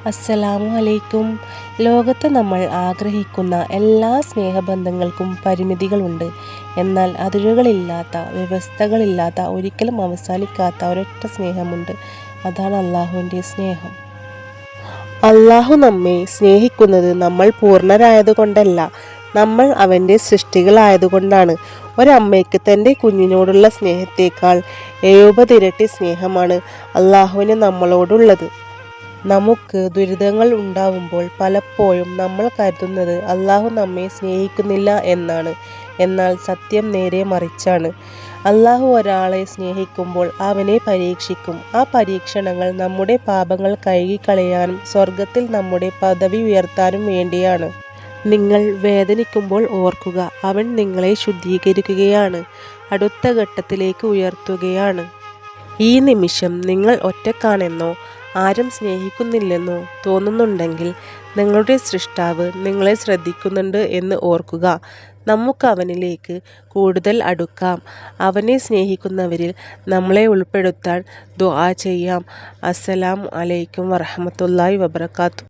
അസ്സലാമു അലൈക്കും. ലോകത്ത് നമ്മൾ ആഗ്രഹിക്കുന്ന എല്ലാ സ്നേഹബന്ധങ്ങൾക്കും പരിമിതികളുണ്ട്. എന്നാൽ അതിരുകളില്ലാത്ത, വ്യവസ്ഥകളില്ലാത്ത, ഒരിക്കലും അവസാനിക്കാത്ത ഒരൊറ്റ സ്നേഹമുണ്ട്. അതാണ് അള്ളാഹുവിൻ്റെ സ്നേഹം. അള്ളാഹു നമ്മെ സ്നേഹിക്കുന്നത് നമ്മൾ പൂർണ്ണരായതുകൊണ്ടല്ല, നമ്മൾ അവൻ്റെ സൃഷ്ടികളായതുകൊണ്ടാണ്. ഒരമ്മയ്ക്ക് തൻ്റെ കുഞ്ഞിനോടുള്ള സ്നേഹത്തേക്കാൾ 70 ഇരട്ടി സ്നേഹമാണ് അള്ളാഹുവിന് നമ്മളോടുള്ളത്. നമുക്ക് ദുരിതങ്ങൾ ഉണ്ടാവുമ്പോൾ പലപ്പോഴും നമ്മൾ കരുതുന്നത് അള്ളാഹു നമ്മെ സ്നേഹിക്കുന്നില്ല എന്നാണ്. എന്നാൽ സത്യം നേരെ മറിച്ചാണ്. അള്ളാഹു ഒരാളെ സ്നേഹിക്കുമ്പോൾ അവനെ പരീക്ഷിക്കും. ആ പരീക്ഷണങ്ങൾ നമ്മുടെ പാപങ്ങൾ കഴുകിക്കളയാനും സ്വർഗത്തിൽ നമ്മുടെ പദവി ഉയർത്താനും വേണ്ടിയാണ്. നിങ്ങൾ വേദനിക്കുമ്പോൾ ഓർക്കുക, അവൻ നിങ്ങളെ ശുദ്ധീകരിക്കുകയാണ്, അടുത്ത ഘട്ടത്തിലേക്ക് ഉയർത്തുകയാണ്. ഈ നിമിഷം നിങ്ങൾ ഒറ്റക്കാണെന്നോ ആരും സ്നേഹിക്കുന്നില്ലെന്നോ തോന്നുന്നുണ്ടെങ്കിൽ നിങ്ങളുടെ സൃഷ്ടാവ് നിങ്ങളെ ശ്രദ്ധിക്കുന്നുണ്ട് എന്ന് ഓർക്കുക. നമുക്ക് അവനിലേക്ക് കൂടുതൽ അടുക്കാം. അവനെ സ്നേഹിക്കുന്നവരിൽ നമ്മളെ ഉൾപ്പെടുത്താൻ ദുആ ചെയ്യാം. അസ്സലാമു അലൈക്കും വറഹ്മത്തുള്ളാഹി വബറകാതുഹു.